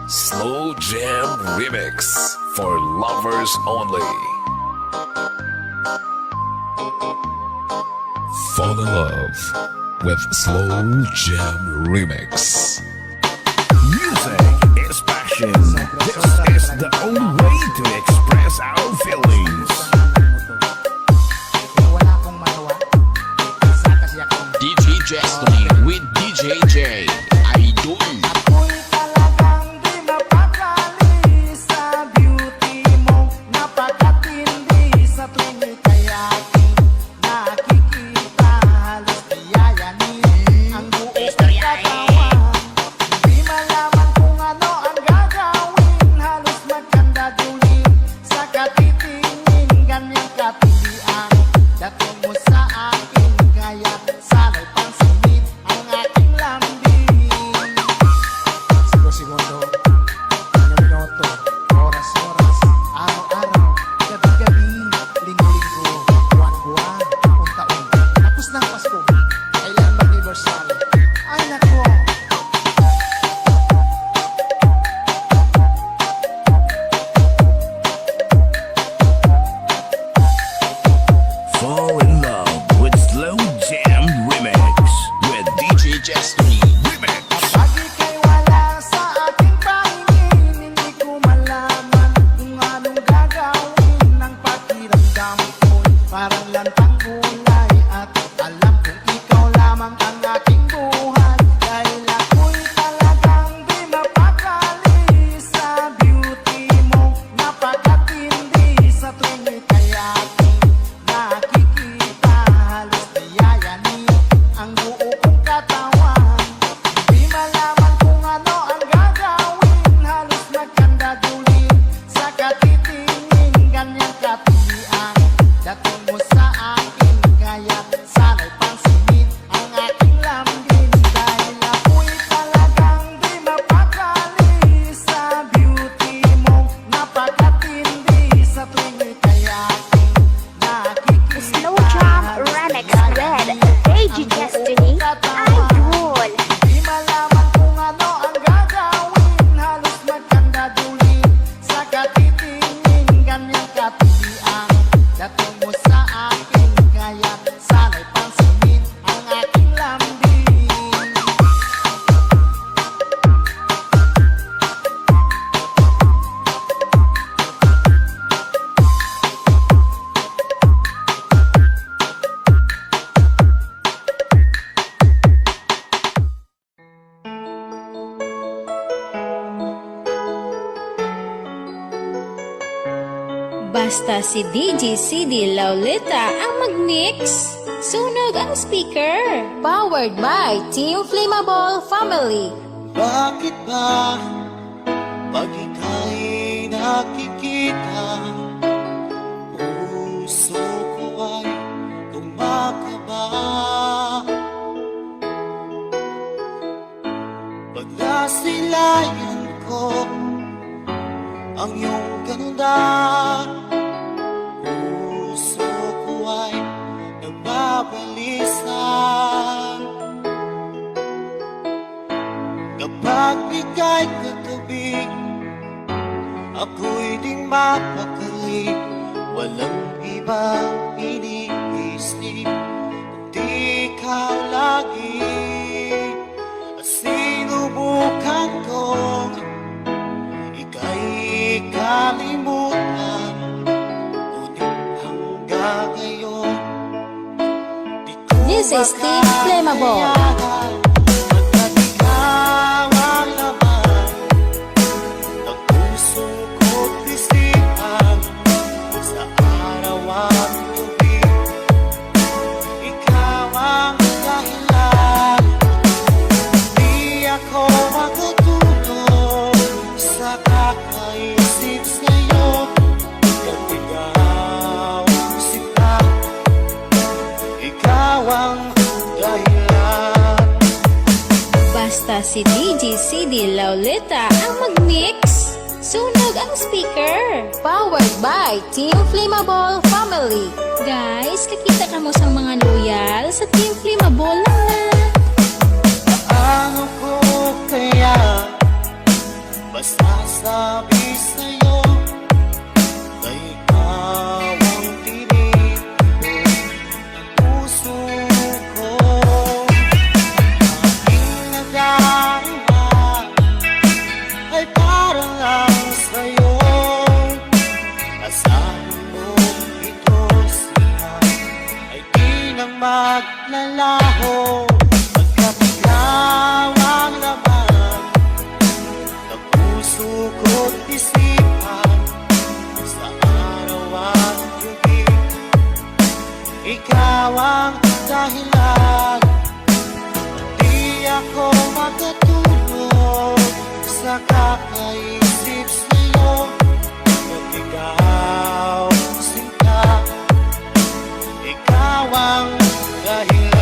Slow Jam Remix for lovers only. Fall in love with Slow Jam Remix. Music is passion. This is the only way to express our feelings. DJ Destiny with DJ J. Idol. Ako'y talagang di mapakali sa beauty mo. Napakatindi sa tuwing ika'y aking nakikita. Halos diyayanin ang buong katawan. Di malaman kung ano ang gagawin. Halos magkandadulin sa katitingin. Ganyang katilian dating mo sa akin. Kaya't sana'y pansinin ang aking lambing. Segundo, minuto, oras-oras, araw-araw, gabi-gabi, linggo-linggo, buwan-buwan, taon-taon. Tapos ng Pasko, kailan mag-anniversary? Ay nako! Fall in love with Slow Jam Remix with DJ Destiny. Remix. Kapag ika'y wala sa aking pahingin, hindi ko malaman kung anong gagawin. Ang pakiramdam ko'y parang lantang gulay. At alam kong ikaw lamang ang aking buhay. Dahil ako'y talagang di mapakali sa beauty mo. Napakatindi sa tuwing ika'y aking nakikita. Halos diyayanin ang buo kong katawan. Di malaman kung ano ang gagawin. Halos magkandadulin sa katitingin. Ganyang katilian dating mo sa akin. Kaya't sana'y pansinin ang aking lambing. Dahil ako'y talagang di mapakali sa beauty mo. Napakatindi sa tuwing ika'y aking nakikita. Slow Jam Remix with DJ Destiny. Idol. Di malaman kung ano ang gagawin. Halos magkandadulin sa katitingin. Ganyang katilian dating mo sa akin. Kaya't sana'y pansinin ang aking lambing. Basta si DJ CD Laulita ang mag-mix. Sunog ang speaker. Powered by Team Flammable Family. Bakit ba pag ika'y nakikita, puso ko ay kumakaba? Pag nasilayan ko ang iyong ganda, puso ko ay nababalisa. Kapag ika'y katabi, ako'y di mapakali. Walang ibang iniisip, kundi ikaw lagi. At sinubukan kong ika'y kalimutan, ngunit hanggang ngayon di ko This is Team Flammable. makayanan. Pagkat ikaw ang laman ng puso ko't isipan, sa araw at gabi, ikaw ang dahilan. Di ako matutulog sa kakaisip sa'yo. Pagkat ikaw ang sita, ikaw ang dahilan. Basta si DJ CD Laulita ang mag-mix. Sunog ang speaker. Powered by Team Flammable Family. Guys, kakita ka mo sa mga loyal sa Team Flammable na. Ano ko kaya sasabi sa'yo na ikaw ang tinig ng puso ko. Aking nadarama ay para lang sa'yo. Asahan mo ito siya ay di na maglalaho. Pagkat ikaw ang laman ng puso ko't isipan, sa araw at gabi ikaw ang dahilan. Di ako makatulog sa kakaisip sa'yo. At ikaw, sinta, ikaw ang dahilan.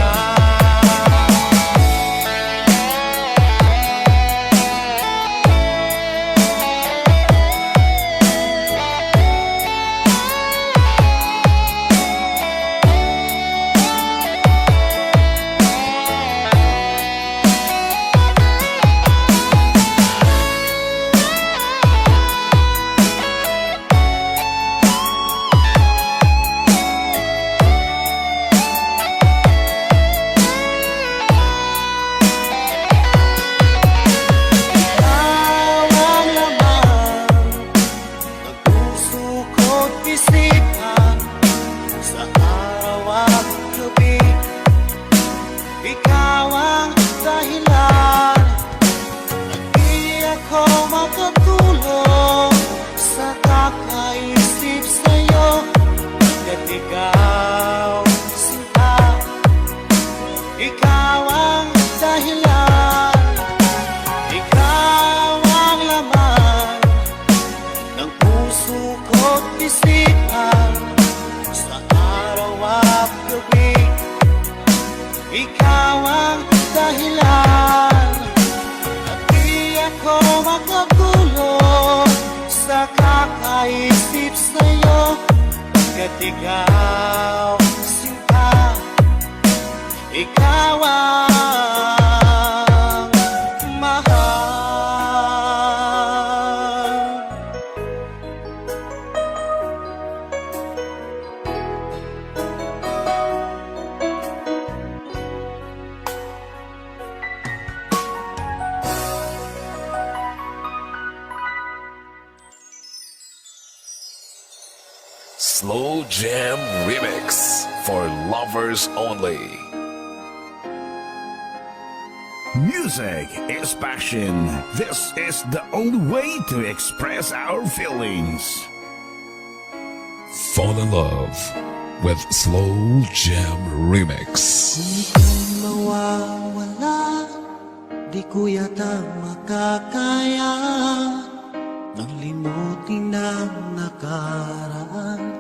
Ikaw ang dahilan. Hindi ako makatulog sa kakaisip sa'yo. At ikaw, sinta, ikaw ang dahilan. Ikaw ang laman ng puso ko't isipan, sa araw at gabi ikaw ang dahilan. At di ako makatulog sa kakaisip sa'yo. At ikaw, sinta, ikaw ang mahal. Slow Jam Remix for lovers only. Music is passion. This is the only way to express our feelings. Fall in love with Slow Jam Remix. Kung mawawala, di ko yata makakaya nang limutin ang nakaraan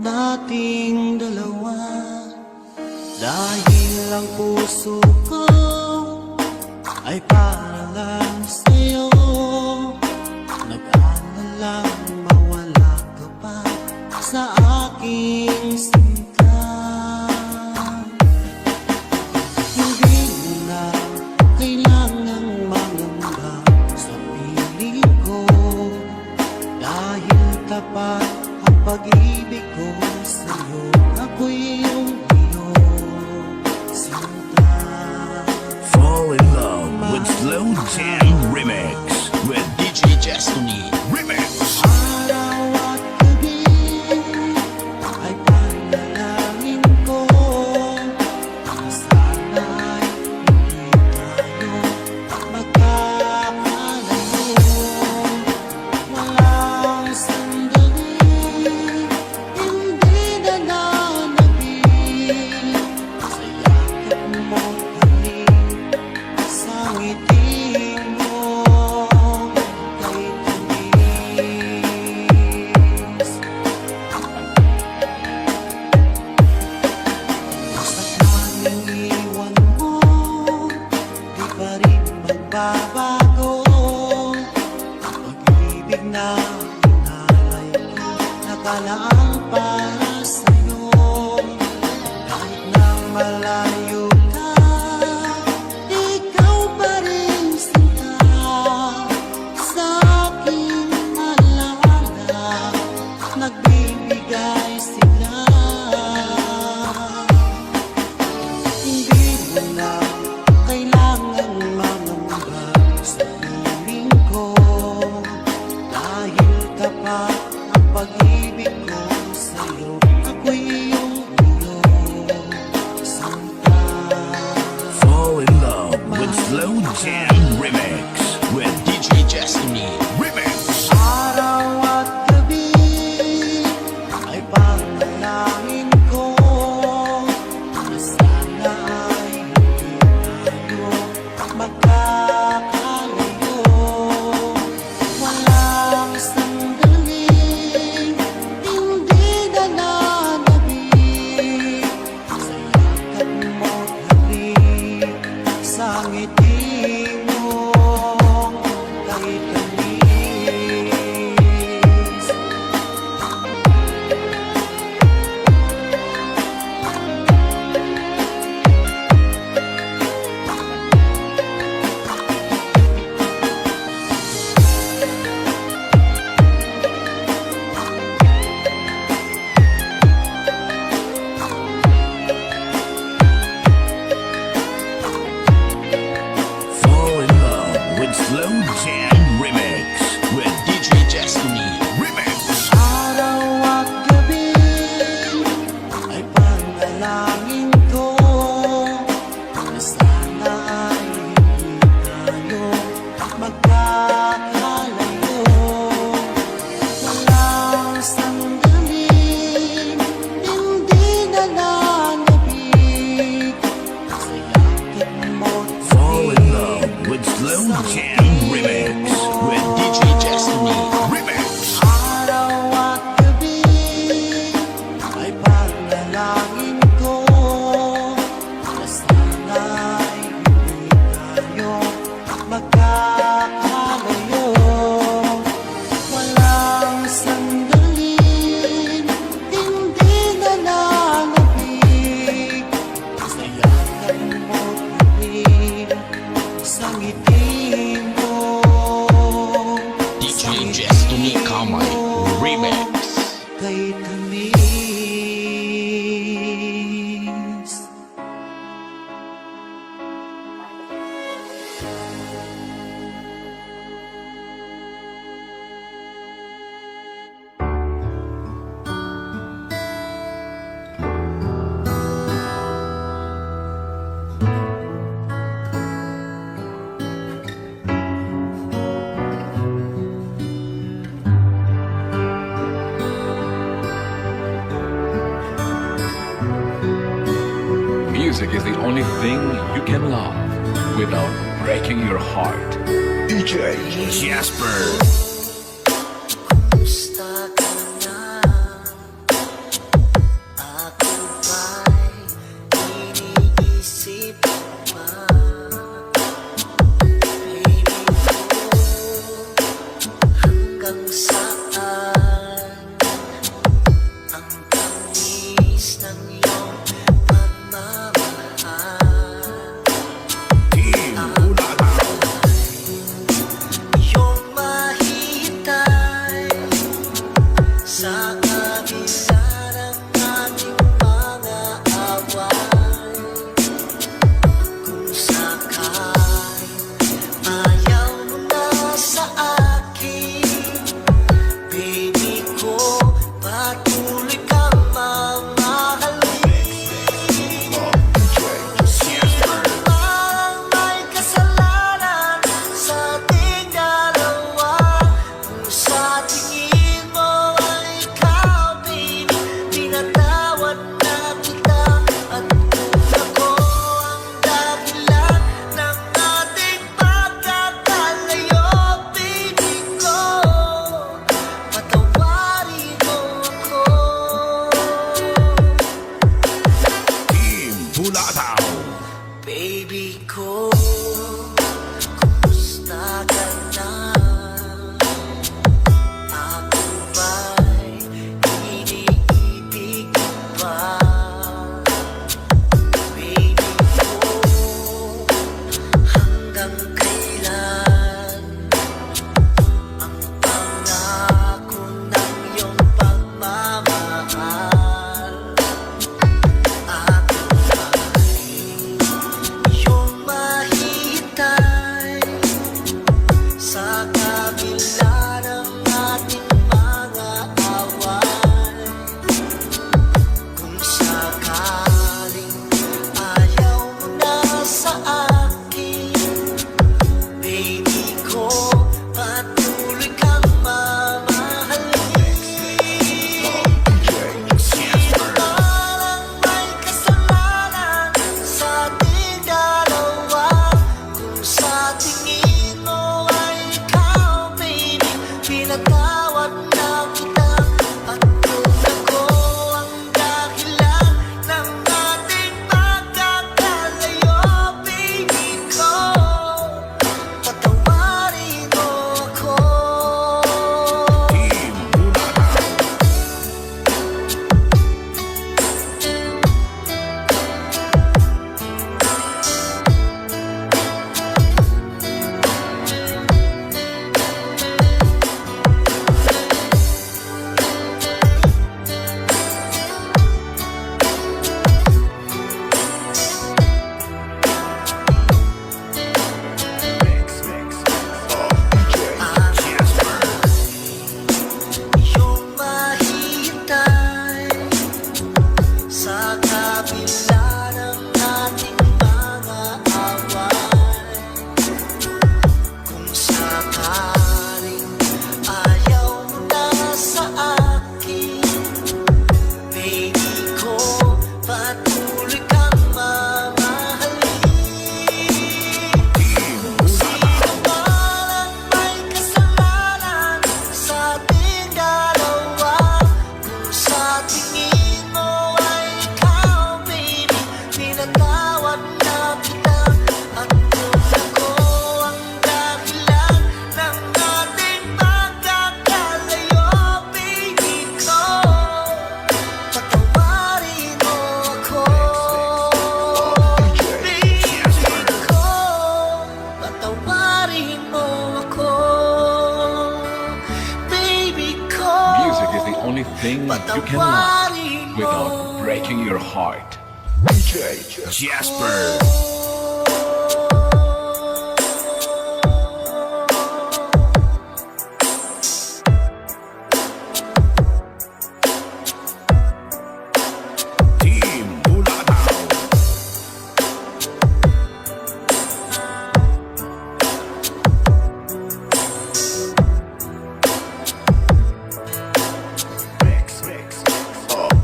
nating dalawa. Dahil ang puso ko ay para lang sa'yo. Nag-aalalang mawala ka pa sa aking sinta. Hindi mo na kailangang mangamba sa piling ko, dahil tapat ang pag-ibig ko sa'yo. Ako'y iyong sinta. Fall in love with Slow Jam Remix with DJ Destiny. Remix. Araw at gabi ay panalangin ko na sana'y hindi tayo magkakalayo. Walang sandali, hindi na nananabik sa yakap mo kami, sa ngiti mo kay tamis. Sa kaming iwan mo, di pa rin magbabago. Pag-ibig na inalay ko, nakalaang para sa'yo. Kahit na malayo ka, ikaw pa rin sinta sa Destiny. Remix. Araw at gabi ay panalangin ko na sana ay hindi tayo magkakalayo. Walang sandaling hindi nananabik sa yakap mo't halik, sa ngiti mong kay tamis. Fall in love with Slow Jam Remix. With DJ Destiny. Remix. Araw at gabi ay panalangin ko na sana ay hindi tayo magkakalayo. Walang sandaling hindi nananabik sa yakap mo't Fall in love with Slow Jam Remix. With DJ Destiny. Remix. araw at gabi ay panalangin ko na sana ay hindi tayo magkakalayo. Walang sandaling hindi nananabik sa yakap mo't halik, sa ngiti mo. DJ Destiny Kamay. Remix. Kay tamis. Music is the only thing you can love without breaking your heart. DJ Jasper. Kumusta ka na? Ako ba'y iniisip mo pa? Baby ko, hanggang saan ang tamis ng iyong pagmamahal? Team Ulalaw. Iyong mahihintay mo ako, baby ko. Music is the only thing you can love without breaking your heart. DJ Jasper. Team Bulataw.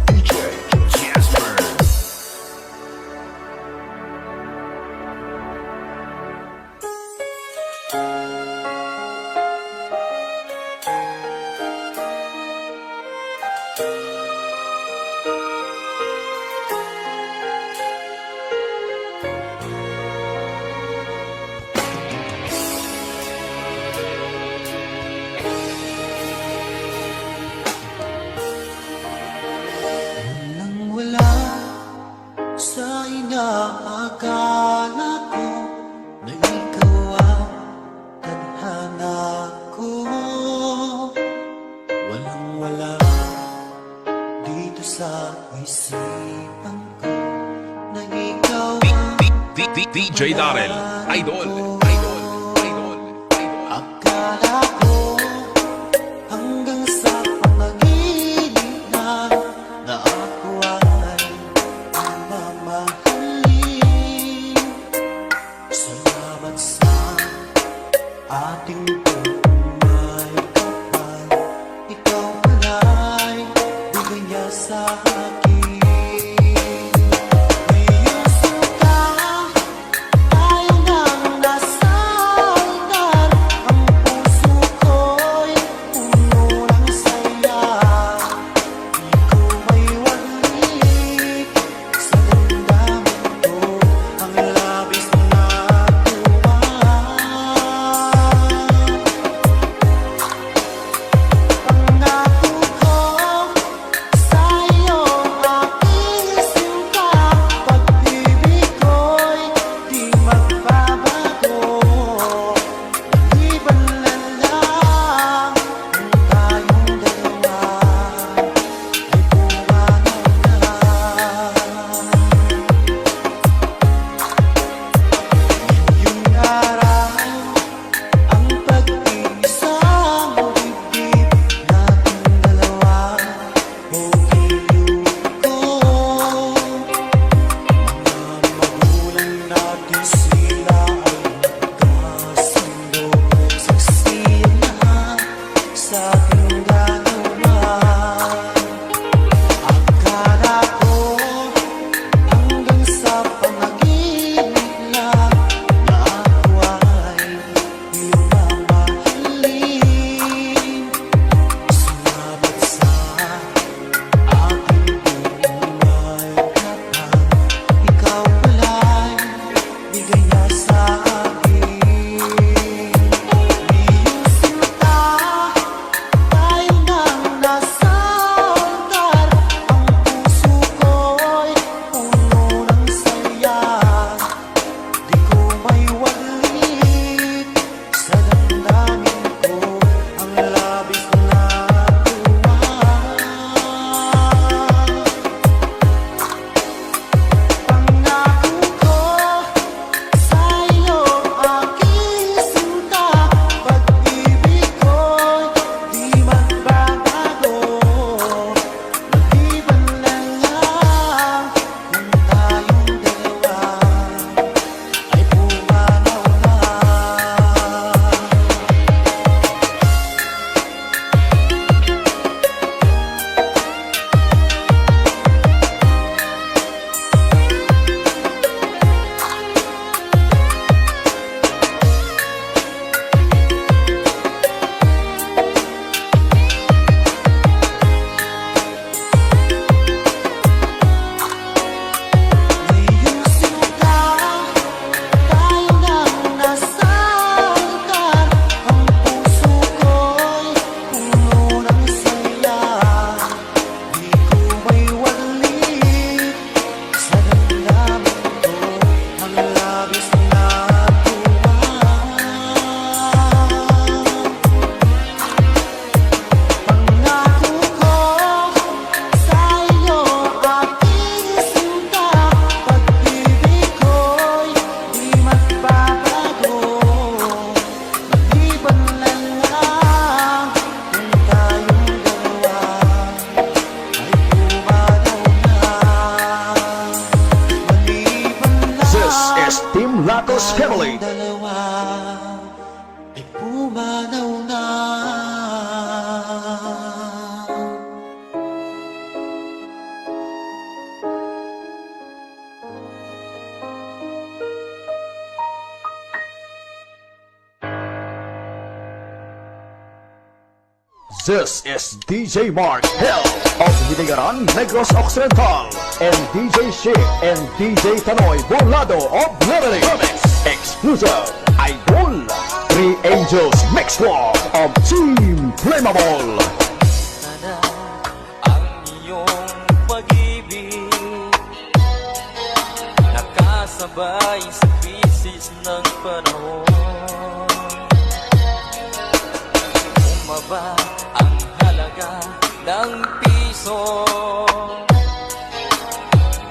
DJ Jasper. Nang wala sa inaakala ko na ikaw ang tadhana ko. Walang-wala dito sa isipan ko na ikaw ang DJ Darrell, idol, idol, idol, idol. akala ko. Hanggang sa panaginip na ako ay mamahalin. Salamat sa ating pagmamay kapal. Ikaw pala'y bigay niya sa akin. Ngayong suka, tayo nang nasa altar. Ang puso ko'y puno ng saya. Di ko maiwalik sa damdamin ko ang labis na tuwa. banaw na. This is DJ Mark Hill of Hilingaran, Negros Occidental, and DJ Shea and DJ Tanoy Burlado of Literally Exclusive Idol, Three Angels Mix Squad of Team Flammable. Sana ang iyong pag-ibig nakasabay sa krisis ng panahon. Bumaba ang halaga ng piso,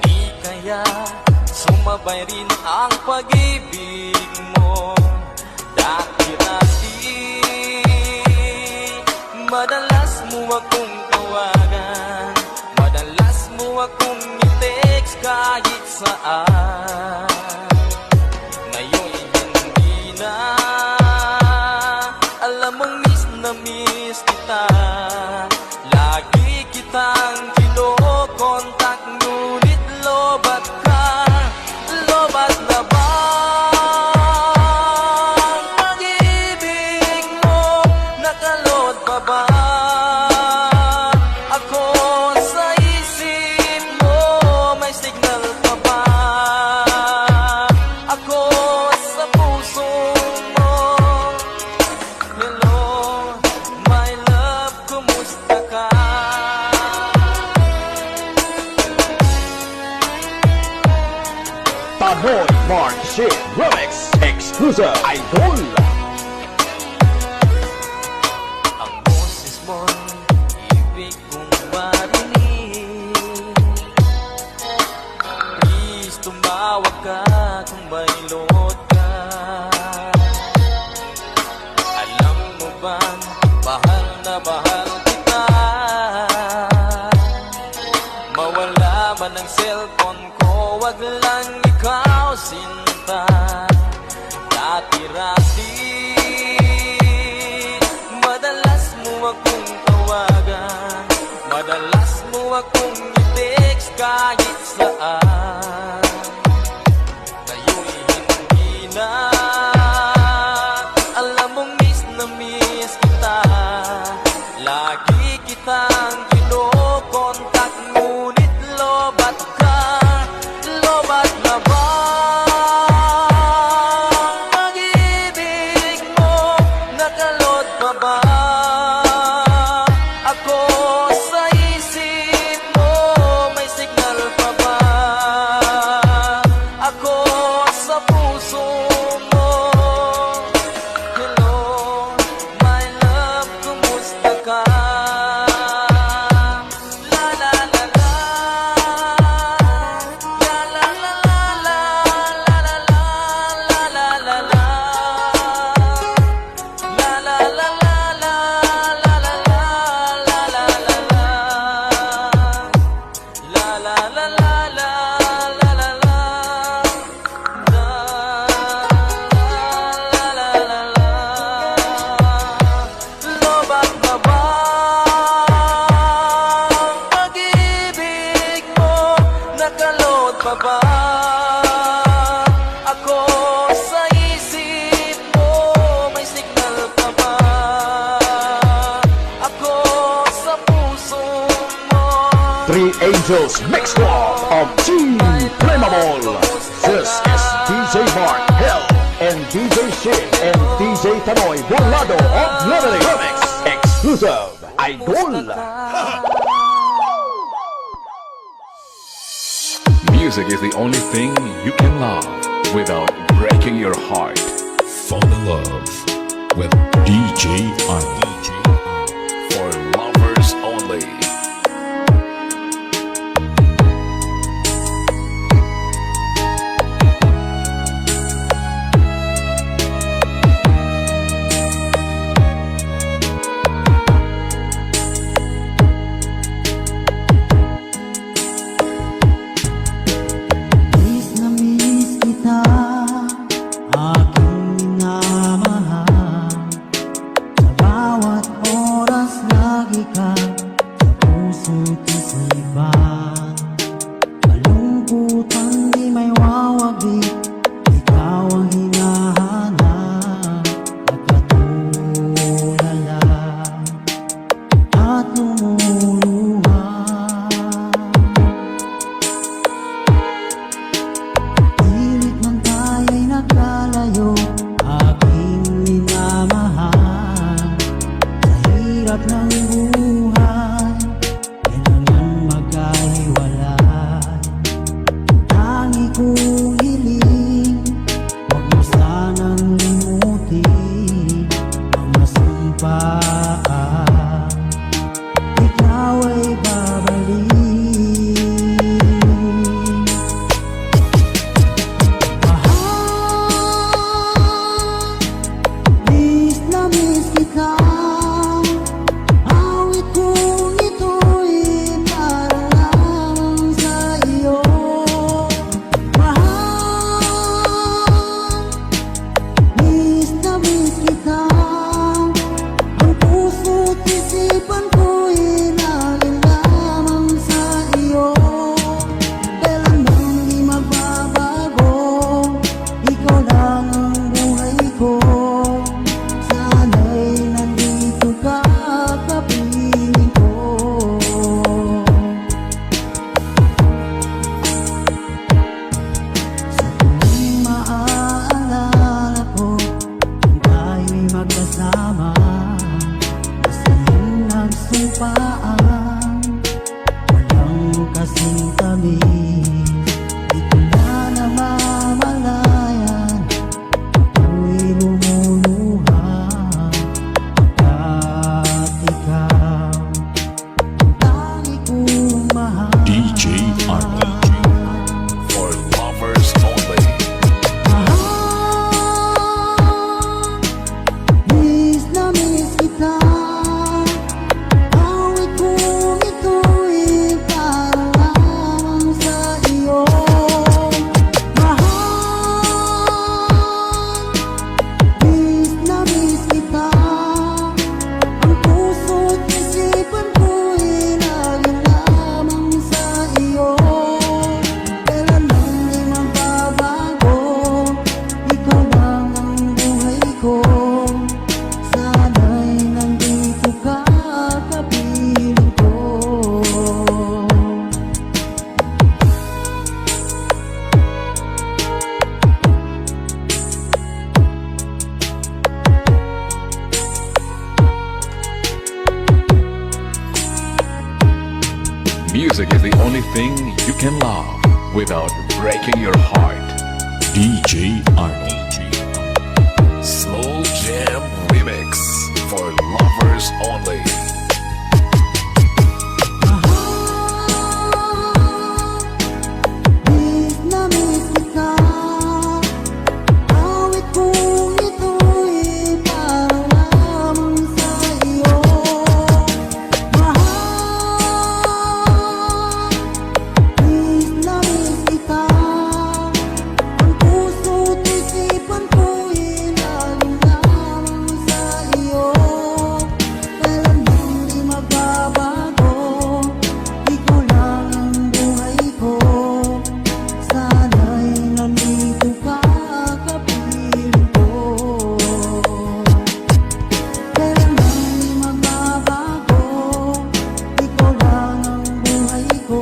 di kaya sumabay rin ang pag-ibig mo. Dati-dati madalas mo akong tawagan, madalas mo akong i-text kahit saan. Ngayon hindi na, alam mong miss na miss kita. Lagi kitang kinokontak, ngunit lobat ka, lobat na ba? Pag-ibig mo, nakalot pa ba? Ako sa isip mo, may signal pa ba? Ako sa puso mo. Hello, my love, kumusta ka? Tanoy Mark Shea Remix Exclusive Idol. Ang boses mo'y ibig kong marinig. Please, tumawag ka kung may load ka. Alam mo ba, mahal na mahal kita. Mawala man ang cellphone ko, wag lang ikaw sinta. Dati-rati madalas mo akong tawagan, madalas mo akong i-text kahit saan. Ngayon'y hindi na, alam mong miss na miss kita. Lagi kitang kinokontak, ngunit lobat ka, lobat na ba? Pag-ibig mo, nakalot pa ba? Ako sa isip mo, may signal pa ba? Ako sa puso mo. Hello, my love, kumusta ka? La la la la, la la la la, la la la, la la la la, la la la la la, la la la, la la la la, la la la la la, la la la lobat na ba? Pag-ibig mo, nakalot pa ba? Ako sa isip mo, may signal pa ba? Ako sa puso mo. Three Angels Mix Squad of Team Flammable. This is DJ Mark Hill and DJ Shea and DJ Tanoy Burlado of Literally Exclusive Idol. Music is the only thing you can love without breaking your heart. Fall in love with DJ Army. For lovers only. Miss na miss kita, aking minamahal. sumpaan, ikaw ay babalik. Mahal, miss na miss kita. Awit kong ito'y para lang sa iyo. Mahal, miss na miss kita. Ang puso't isipan ko'y laging lamang sa iyo. Kailanman di magbabago, ikaw lang ang buhay ko. Sana'y nandito ka, kapiling ko. Sa tuwing maaalala ko, kung tayo'y magkasama, na sa'yo'y nagsumpaan, walang kasing tamis. Di ko na namamalayan, ako'y lumuluha, pagkat ikaw ang tangi kong mahal. DJ Arnold. For lovers only. Mahal, miss na miss kita. Awit kong ito'y para lamang sa iyo. Mahal, miss na miss kita. Ang puso't isipan ko'y laging lamang sa iyo. Kailanman di magbabago, ikaw lang ang buhay ko. Sana'y nandito ka, kapiling ko. Music is the only thing you can love without breaking your heart. DJ Arnold. Slow Jam Remix for lovers only. Miss na miss kita. Awit kong ito'y para lamang sa iyo. Mahal, miss na miss kita. Ang puso't isipan ko'y laging lamang sa iyo. Kailanman di magbabago, ikaw lang ang buhay ko. Sana'y nandito ka, kapiling ko. Kailanman di magbabago, ikaw lang ang buhay ko.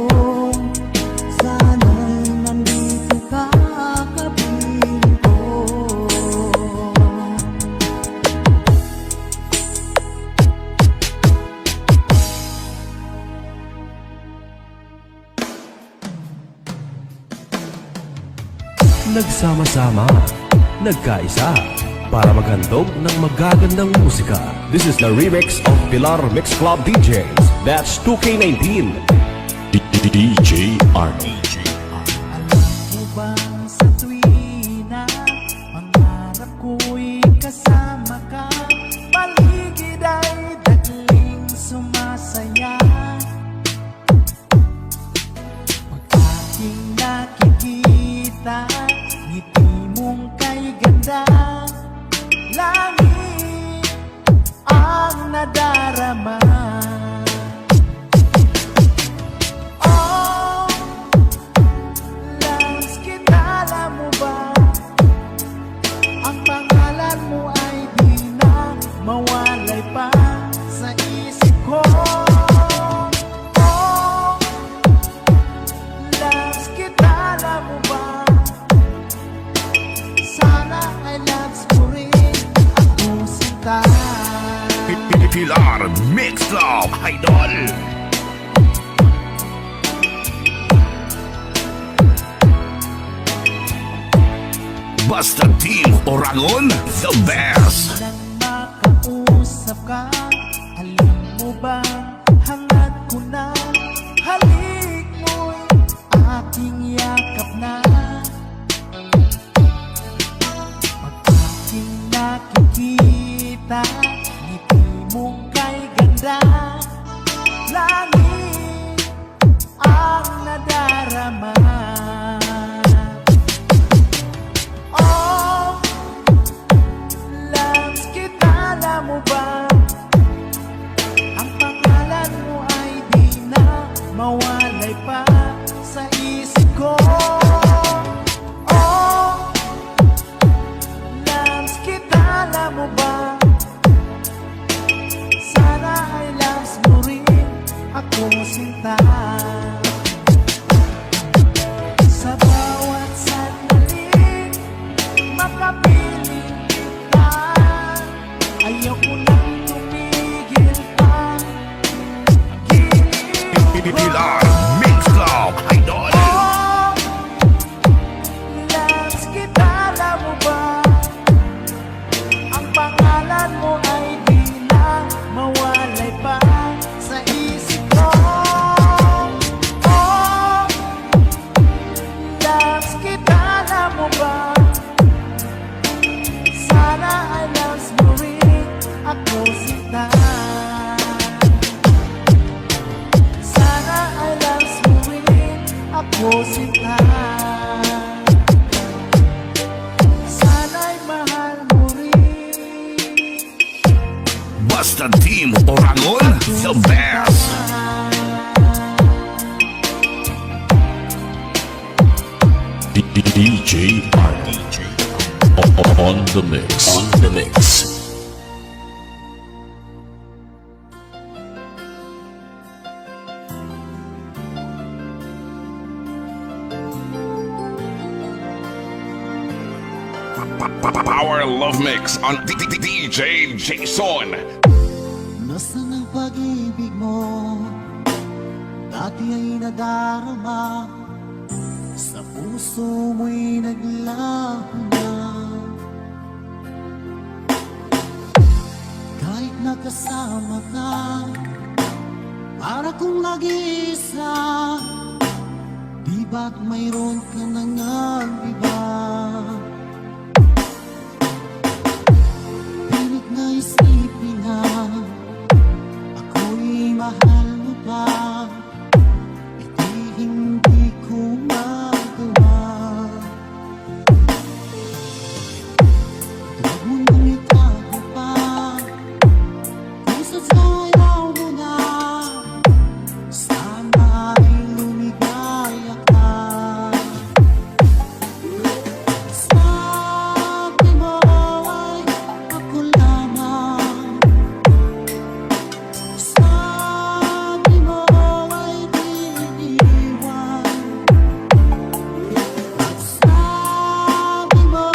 Sana'y nandito ka, kapiling ko. Nagsama-sama, nagkaisa, para maghandog ng magagandang musika. This is the remix of Pilar Mix Club DJs. That's 2K19. DJ Arnold. Alam mo ba sa tuwina, pangarap ko'y kasama ka. Paligid ay dagling sumasaya. Pag aking nakikita, ngiti mong kay ganda, langit ang nadarama. Oh, Lance, kilala mo ba? Ang pangalan mo ay di na mawalay pa sa isip ko. Oh, Lance, kilala mo ba? Sana ay Lance mo rin ako sinta. Pilar Mix Club Idol. Basta Team Oragon, the best. Nang makausap ka. Alam mo ba, hangad ko na, halik mo'y aking yakap na. Pag aking nakikita, ngiti mo kay ganda, langit ang nadarama. Oh, loves kita, alam mo ba? Ang pangalan mo ay di na mawalay pa sa isip ko. Oh, loves kita, alam mo ba? Sana ay loves mo rin ako, sinta. Sa bawat sandali, makapiling kita. Ayaw ko nang tumigil pa. Pilar Mix Club Idol. Oh, loves kita, alam mo ba? Ang pangalan mo ay di na mawalay pa sa isip ko. Oh, loves kita, alam mo ba? Sana ay loves mo rin ako, sinta. Sana ay loves mo rin ako, sinta. Sana'y mahal mo rin. Basta Team Orangon, the best. DJ Arnold on the mix. On the mix. Power Love Mix on DJ Jason. Nasaan ang pag-ibig mo? Dati ay nadarama, sa puso mo'y naglaho na. Kahit nakasama ka, para kong nag-iisa. Di ba't mayroon ka nang iba? Pilit na isipin na ako'y mahal mo pa. Ito'y hindi ko magawa. Huwag mo nang itago pa, kung sasayaw mo na. Sana ay lumigaya ka. Sabi mo ay ako lamang. Sabi mo ay di iiwan. At sabi mo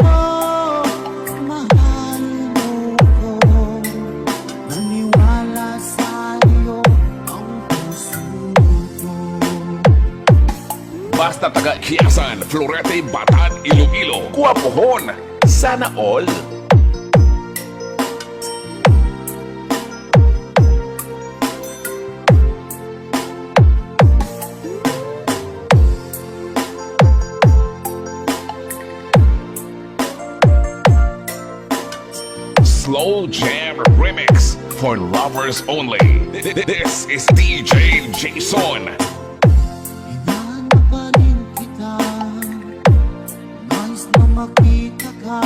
mahal mo ko. Naniwala sa iyo ang puso ko. Basta taga Kiasan, Florete, Batan, Iloilo, Guapohon, sana all. Slow Jam Remix for lovers only. This is DJ Jason. Hinahanap pa rin kita, nais na makita ka.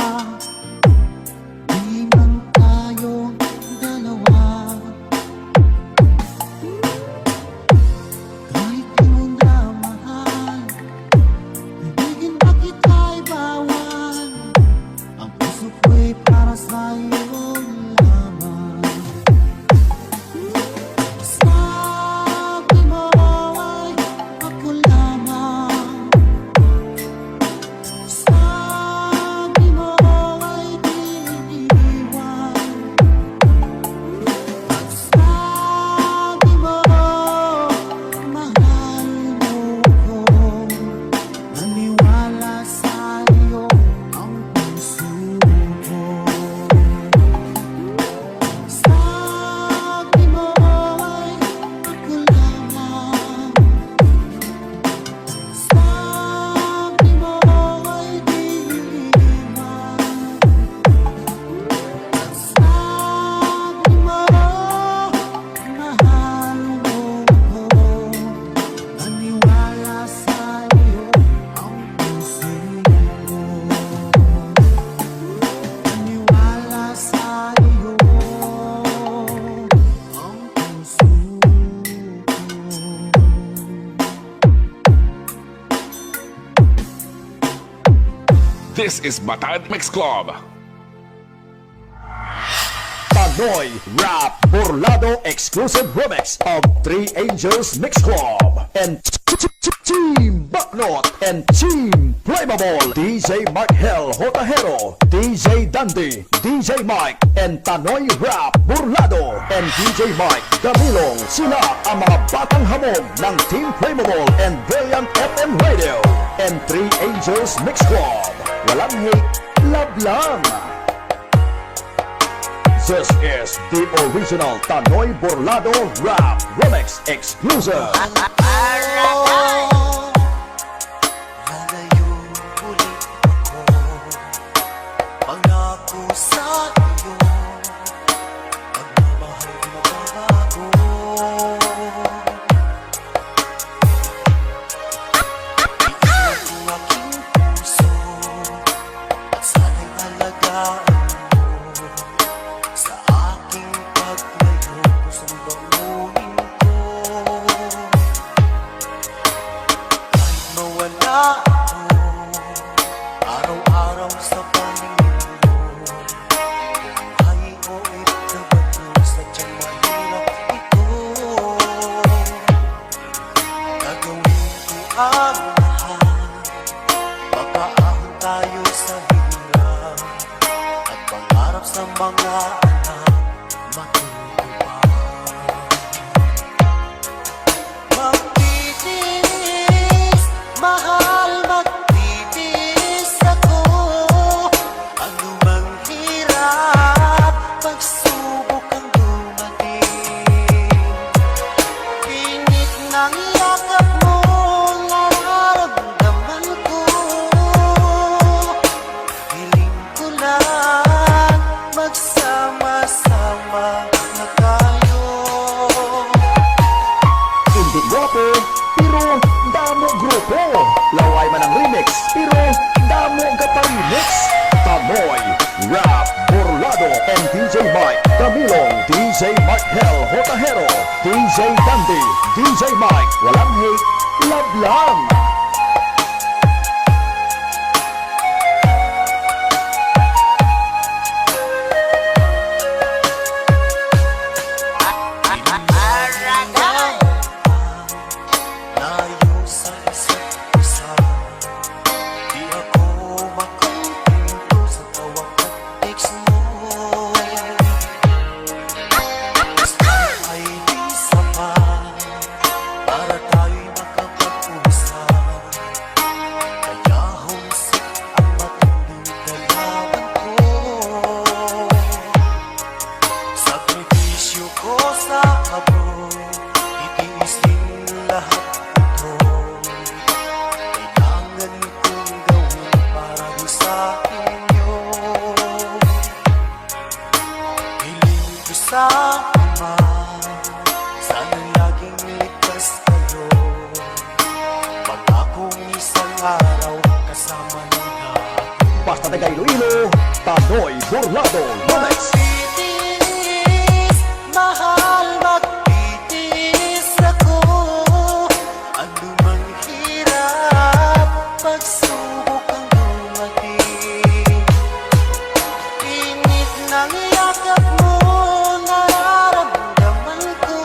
Di man tayong dalawa. Kahit di mo na mahal, ibigin pa kita'y bawal. Ang puso ko'y para sa'yo lamang. Sabi mo This is Batad Mix Club. Panoy Rap Burlado exclusive remix of Three Angels Mix Club and Team Bucknot and Team Flammable, DJ Mark Hell Hotahero, DJ Dandy, DJ Mike and Tanoy Rap Burlado and DJ Mike Camilong. Sila ang mga batang hamog ng Team Flammable and Brilliant FM Radio and Three Angels Mix Club. Walang hate, love lang. This is the original Tanoy Burlado Rap Remix exclusive. Lalayo ulit ako, pangako sa iyo, pagmamahal di magbabago. Iiyak ko aking puso, at sana'y alagaan mo. Sa aking paglayo, pusong bangunin ko. Kahit mawala ako, araw-araw sa paningin mo. Buhay o itabato, sadyang mahirap ito. Gagawin ko ang lahat, papaahon tayo sa hirap, at pangarap sa mga anak matutupad. Magtitiis, mahal, magtitiis ako. Ano mang hirap, pagsubok ang dumating. Pinit ng yakap mo, nararamdaman ko. Hiling ko lang, magsama-sama na tayo. Hindi guwapo, pero damo grupo. Laway man ang remix, pero damo ka-remix. Tamoy, Rap, Burlado, and DJ Mike Camilong, DJ Mark Hell Hotahero, DJ Dandy, DJ Mike. Walang hate, love lang. Layo sa isa't isa, di ako makontento sa tawag at text mo. Basta ay di sapat para tayo'y makapag-usap. Kaya homesick ang matinding kalaban ko. Sakripisyo ko sa abroad, itiis din lahat ito. Kailangan kong gawin para di sa inyo. Hiling ko sa Ama, sana laging ligtas kayo. Pag-akong isang araw kasama ng lahat. Basta taga Iloilo, Tanoy Burlado Remix. Magtitiis, mahal, magtitiis ako. Ano mang hirap, pagsubok ang dumating. Init ng yakap mo, nararamdaman ko.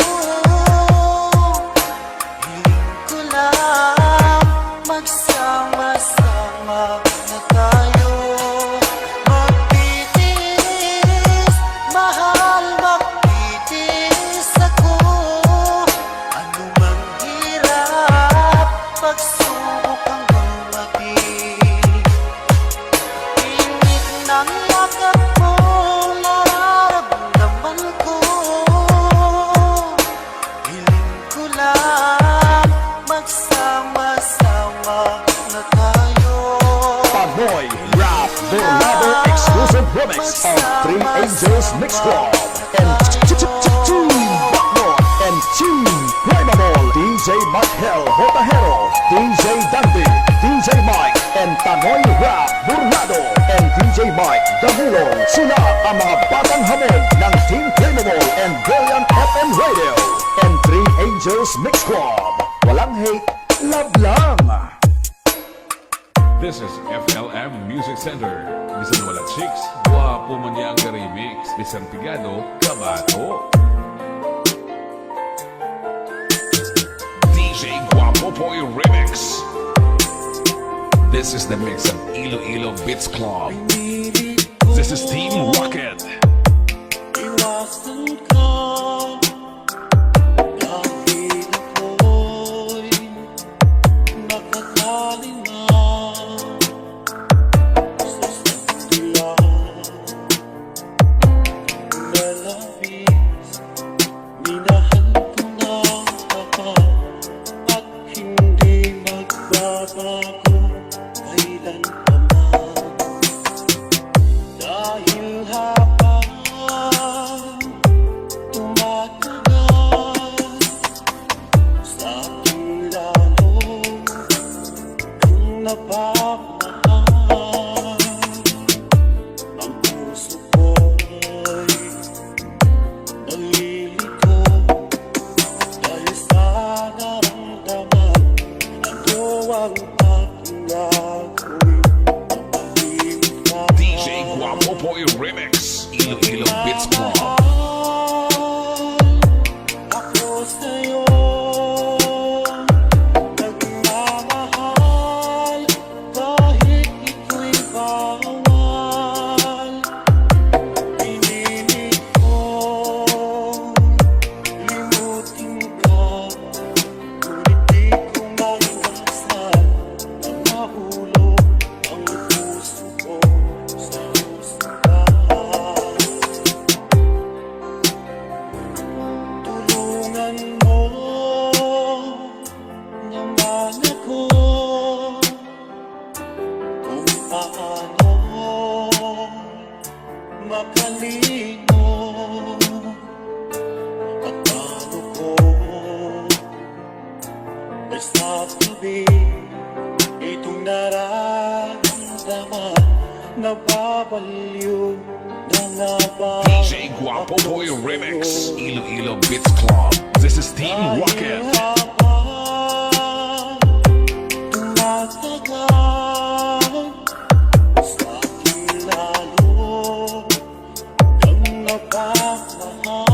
Hiling ko lang, magsama-sama na tayo. Magtitiis, mahal, magtitiis ako. Ano mang hirap, pagsubok ang dumating. Init ng yakap mo, nararamdaman ko. Hiling ko lang, magsama-sama na tayo. Panoy Rap Burlado exclusive remix of Three Angels Mix Club and Team Bucknot and Team Flammable, DJ Mark Hell Hotahero, DJ Dandy, DJ Mike and Tanoy Rap Burlado and DJ Mike Camilong. Sila ang mga batang hamog ng Team Flammable and Brilliant FM Radio and Three Angels Mix Club. Walang hate, love lang. This This is FLM Music Center. Bisan wala chicks, guwapo man niya ang remix. Bisan pigado, kabato. DJ Guapo Boy Remix. This is the mix of Iloilo Beats Club. This is Team Rocket. Iwasan ka dahil ako'y nakatali na sa sandila na labis. Minahal ko na ako at hindi magbabago kailanman. Dahil habang tumatagal sa aking lalo kang napamahal, ang puso ko'y nalilito dahil sa naramdaman. Ano ang aking gagawin na mahimik ka? DJ Guapo Boy Remix. Iloilo Beats Club. Ako sa'yo nagmamahal kahit ito'y bawal. Pinilit kong limutin ka, ngunit di ko maiwasan na mahulog ang puso ko sa simbahan. Tulungan mo naman ako kung paano makalino at paano ko masasabi itong nararamdaman. Nababaliw na nga ba DJ Guapo Boy Remix. Iloilo Beats Club. This is Team Rocket. tumatagal sa aking lalo kang napamahal,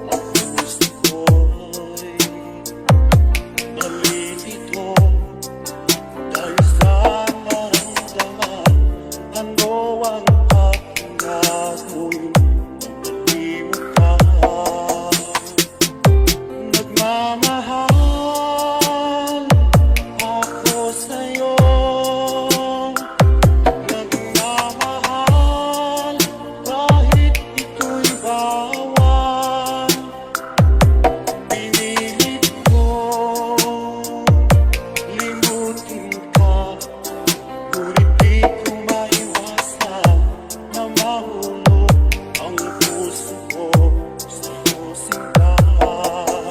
ang puso ko'y nalilito dahil sa naramdaman. Ano ang aking gagawin nang mahimik ka? Nagmamahal ako sa'yo, nagmamahal kahit ito'y bawal. Pinilit ko limutin ka, ngunit di ko maiwasan na mahulog ang puso ko sa iyong simbahan.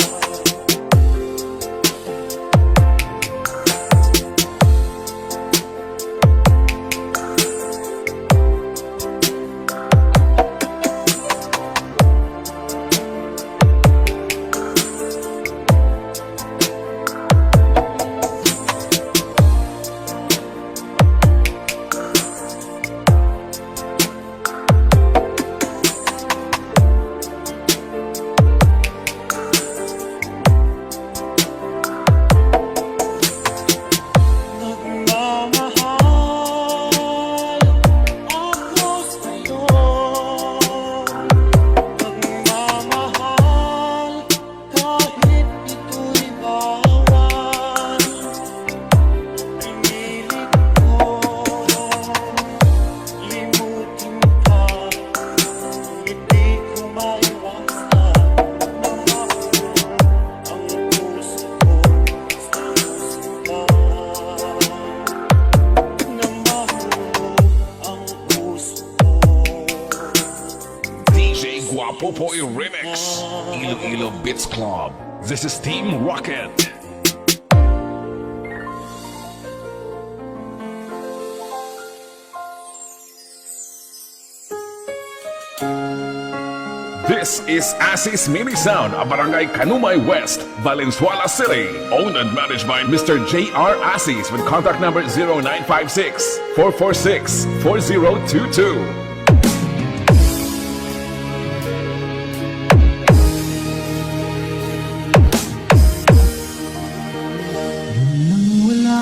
Nagmamahal ako sa'yo, nagmamahal kahit ito'y bawal. Pinilit ko limutin ka, ngunit di ko maiwasan na mahulog ang puso ko sa iyong simbahan. Na mahulog ang puso ko. DJ Guapo Boy Remix. Iloilo Beats Club. This is Team Rocket. This is Asis Mini Sound, a barangay Kanumay West, Valenzuela City. Owned and managed by Mr. J.R. Asis with contact number 0956-446-4022. Wala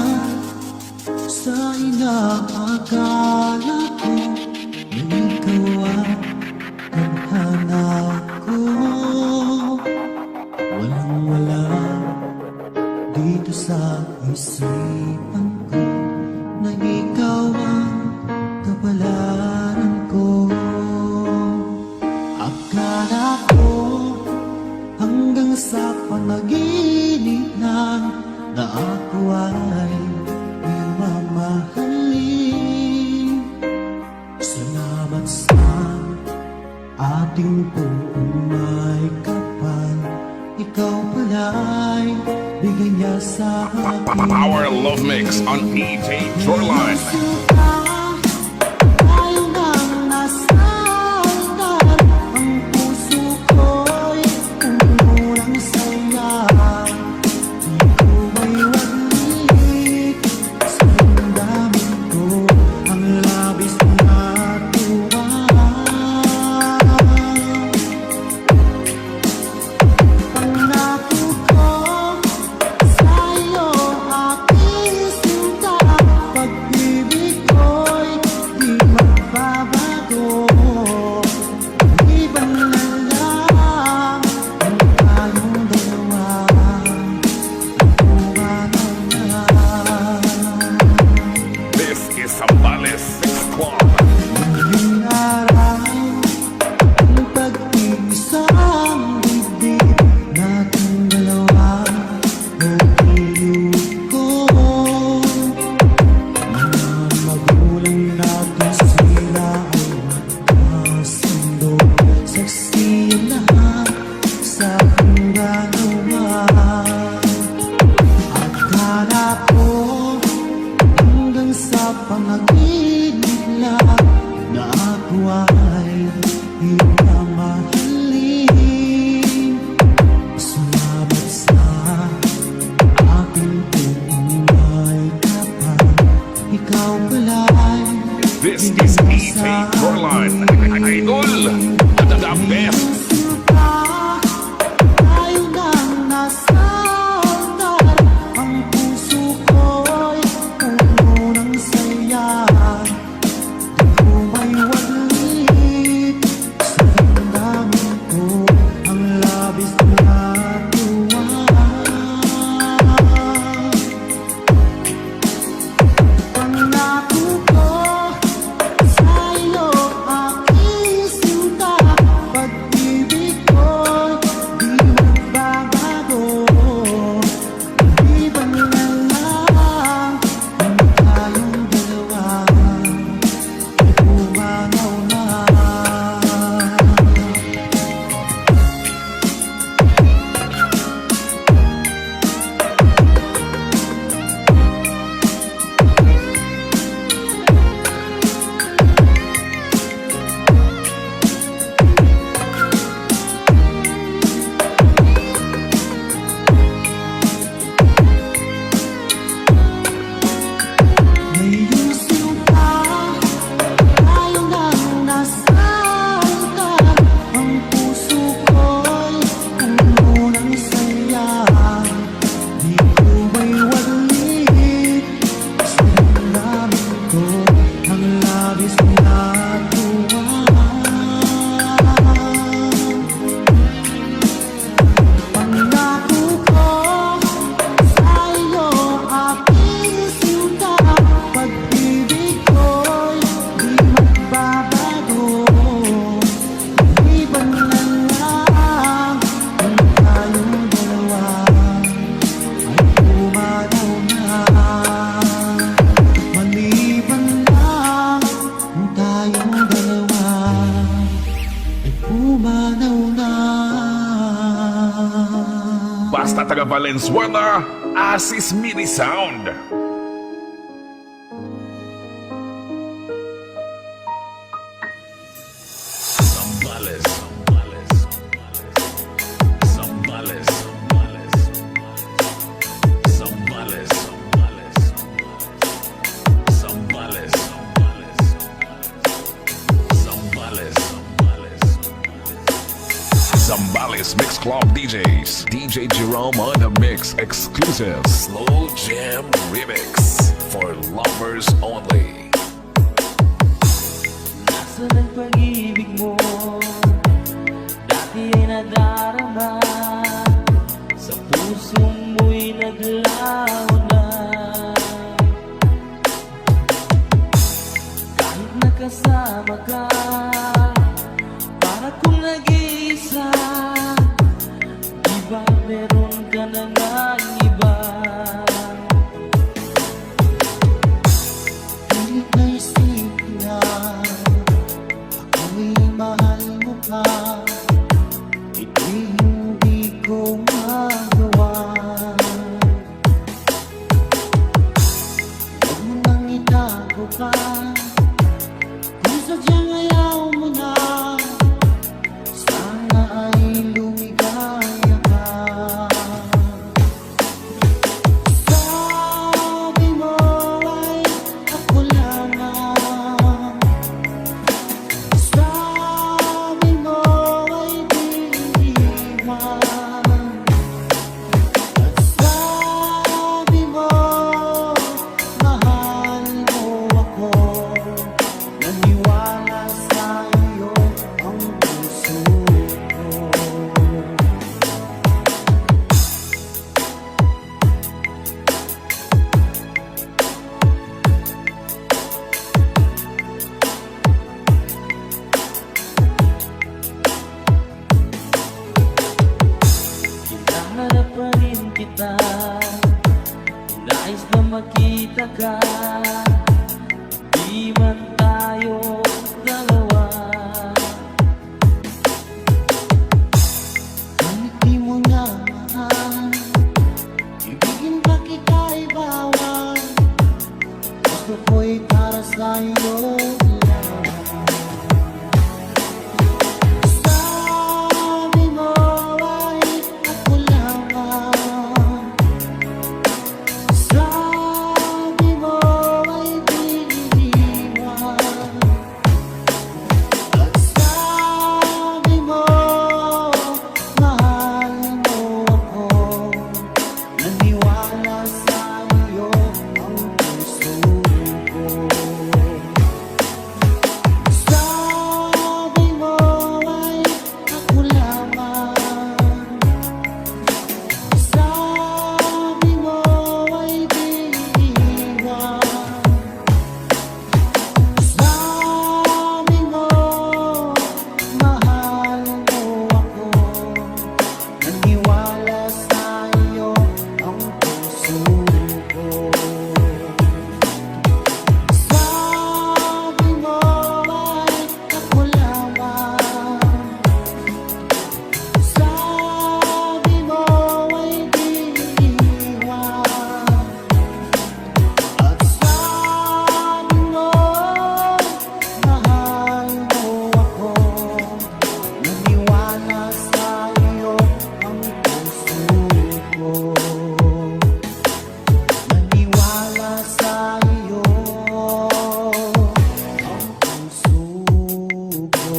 sa inaakala ko na ikaw ang tadhana ko. Walang-wala dito sa isipan ko na ikaw ang kapalaran ko. Akala ko hanggang sa panaginip na ako ay mamahalin. Salamat sa ating may kapal. Ikaw pala'y bigay niya sa akin. Power Love Mix on DJ Shoreline. Tayo nang nasasaktan. Ang puso ko'y puno ng saya. Di ko may walik sa damdamin ko ang labis na tuwa. Pangako ko sa'yo aking sinta. Pag-ibig ko'y di magbabago. Iba na lang ang tayong dalawa. Umanaw na. This is Sambales Mix Club. Muling araw, ang pag-iisang dibdib nating dalawa. Nagulog ko. Mga magulang natin sila ay magkasundo. Saksiyan lahat sa aking ganawa. Akala ko hanggang sa panaginip lang na ako ay hinamahalin. Salamat sa aking may kapal. Ikaw pala'y This is DJ Shoreline. Idol, the best. Tayo nang nasasaktan. Ang puso ko'y puno ng saya. Di ko may walik sa damdamin ko ang labis na tuwa. Pangako ko sa'yo aking sinta. Pag-ibig ko'y di magbabago. Iba na lang ang tayong dalawa. Umanaw na. Ngayong sinta, tayo nang nasasaktan. Ang puso ko'y puno ng saya. Di ko may walik sa damdamin ko ang labis na tuwa. Pangako ko sa'yo aking sinta. Pag-ibig ko'y di magbabago. Iba na lang ang tayong dalawa. Ay umanaw na. Maliban lang ang tayong dalawa. Ay umanaw na. Basta taga Valenzuela, Asis Mini Sound. Sambales. Zambales. Zambales. Zambales. Zambales. Zambales Mix Club DJs. DJ Jerome on the mix. Exclusive Slow Jam Remix for lovers only. Nasaan ang pag-ibig mo? Dati ay nadarama, sa puso mo'y naglaho na. Kahit nakasama ka, para kung nag-iisa, di ba meron ka na ng iba? Pilit na isipin na ako'y mahal mo pa. Ito'y hindi ko magawa. Huwag mo nang itago pa. Kung sadyang ayaw mo na, sana ay lumigaya ka. Sabi mo ay ako lamang. Sabi mo ay di iwan. At sabi mo mahal mo ako. Naniwala sa iyo ang puso ko. Hinahanap pa rin kita, nais na makita ka, di man tayo dalawa. Kahit di mo na mahal, ibigin pa kita'y bawal. Gusto ko'y para sa'yo lang. Sabi mo ay ako lamang. Sabi mo ay di iwan. At sabi mo mahal mo ako. Naniwala sa iyo ang puso ko. Sabi mo ay ako lamang. Sabi mo ay di iwan. Sabi mo mahal mo ako. Naniwala sa iyo ang puso ko. Sabi mo ay ako lamang. Sabi mo ay di iwan. At sabi mo mahal mo ako. Naniwala sa iyo ang puso ko. Naniwala sa iyo ang puso ko.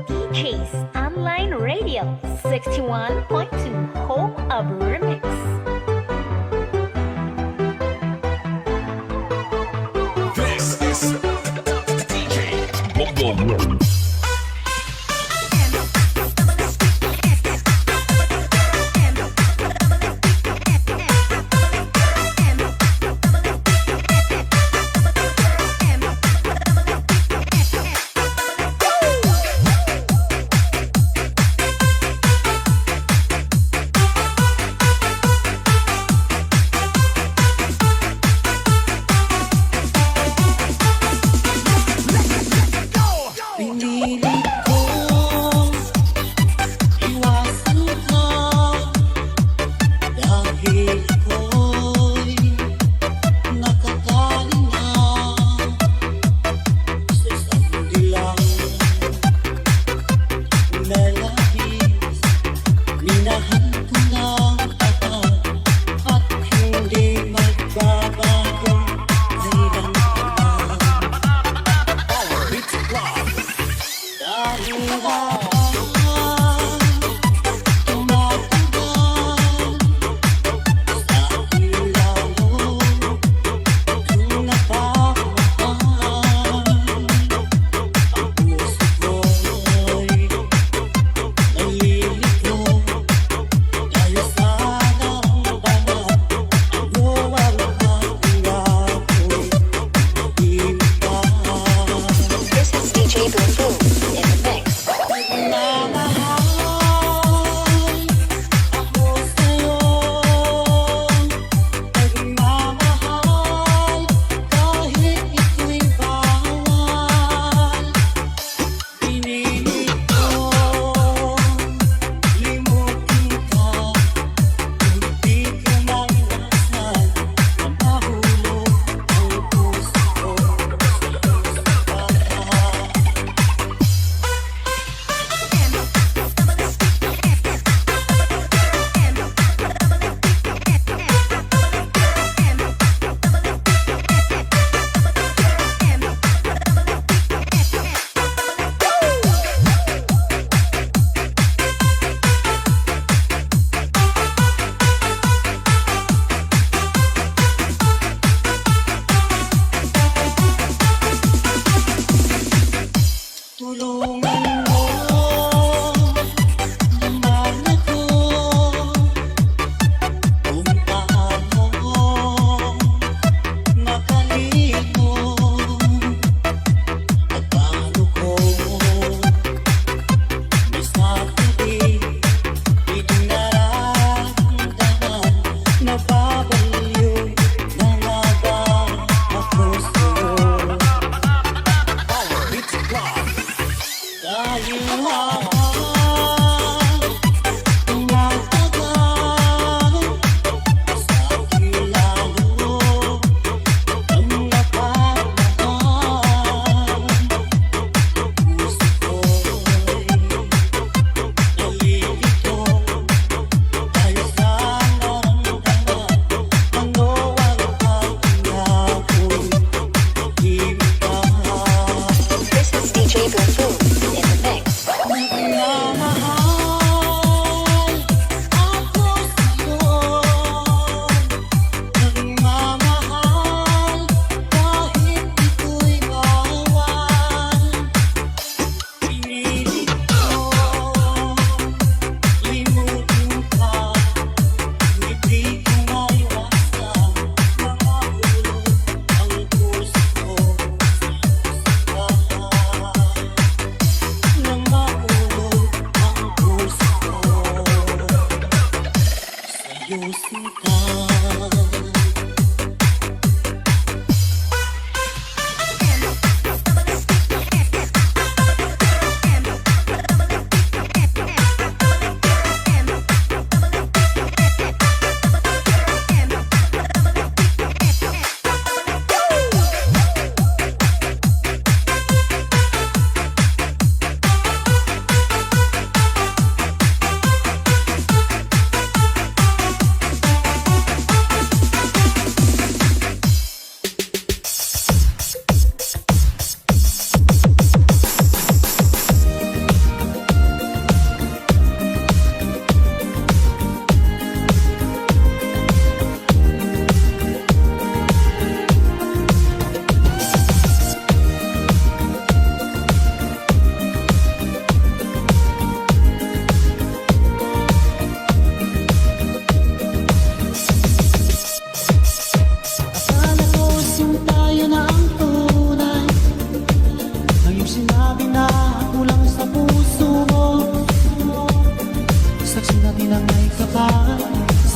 DJ's Online Radio 61.2, home of remix. This is DJ Bongo.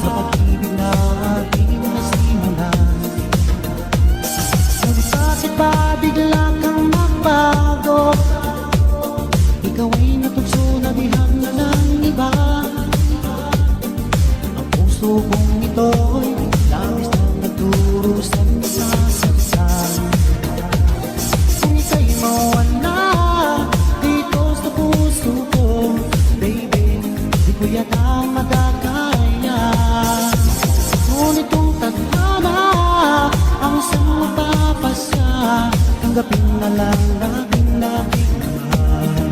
sa pag-ibig na ating nasimulan. Ngunit bakit ba bigla kang magbago? Ikaw ay natugso na bihag na ng iba. Ang puso kong ito'y labis na nagdurusan sa saktan. Kung ika'y mawala dito sa puso ko, baby, di ko yata magkakaya. Ngunit kung tadhana ang isang magpapasya, tanggapin na lang natin natin mahal.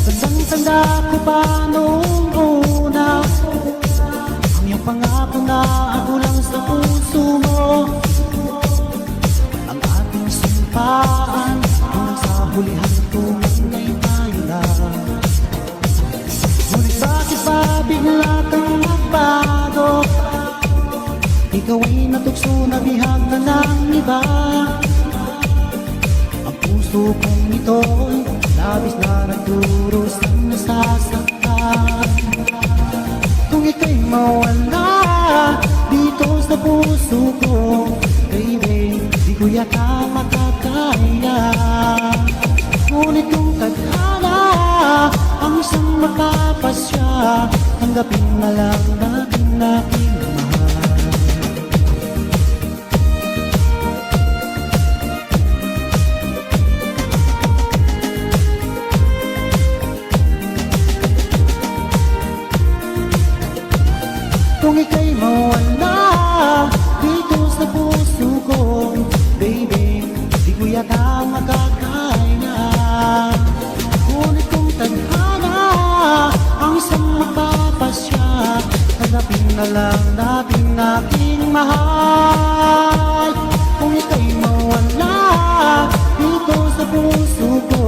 Tandang-tanda ko pa noong una ang iyong pangako na ako lang sa puso mo. Ang ating sumpaan hanggang sa hulihan tumingay tayo lang. Ngunit bakit ba bigla kang magbago? Ikaw ay natukso na bihag na ng iba. Ang puso kong ito'y labis na nagduros ang nasasaktan. Kung ika'y mawala dito sa puso ko, baby, di ko yata makakaya. Ngunit kung tadhana ang isang makapasya, tanggapin na lang natin aking mahal. Kung ika'y mawala dito sa puso ko, baby, di ko yata makakaya. Ngunit kung tadhana ang isang magpapasya, tanggapin na lang natin aking mahal. Kung ika'y mawala dito sa puso ko,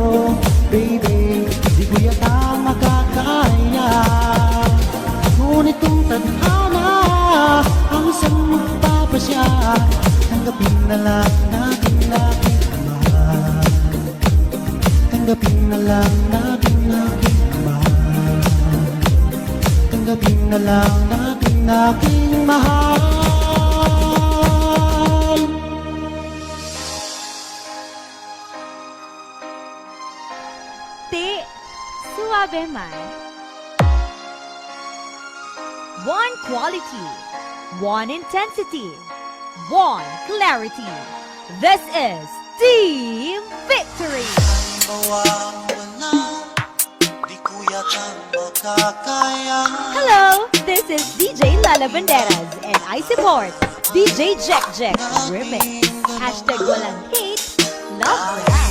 baby, di ko yata makakaya. Ngunit kung tadhana ang isang magpapasya, tanggapin na lang natin aking mahal. Tanggapin na lang natin aking mahal. Tanggapin na lang natin aking mahal. Te suave man. One quality, one intensity, one clarity. This is Team Victory. Hello, this is DJ Lala Banderas and I support DJ Jack Jack Remix. Hashtag walang hate, love rap.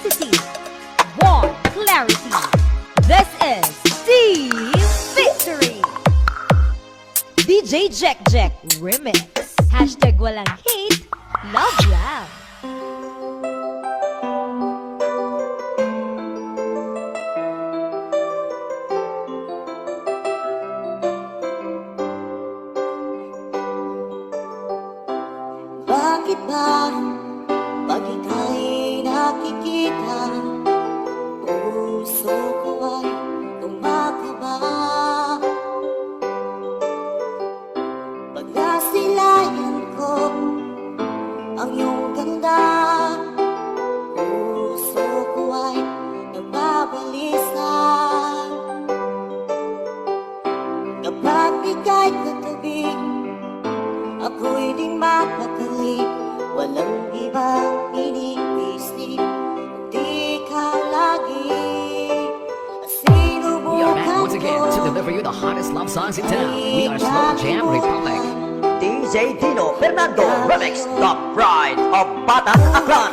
intensity, one clarity. This is Team Victory. DJ Jack Jack Remix. Hashtag walang hate, love lang. Bakit ba pag ika'y nakikita, puso ko ay tumakaba? Pag nasilayan ko ang iyong ganda, puso ko ay nagbabalisa. Kapag ika'y katabi, ako'y di mapakali, walang ibang iniisip, di ka lagi. We are back once again to deliver you the hottest love songs in town. We are Slow Jam Republic. DJ Dino Fernando Remix, The Pride of Batang Aklan.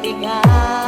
Ikaw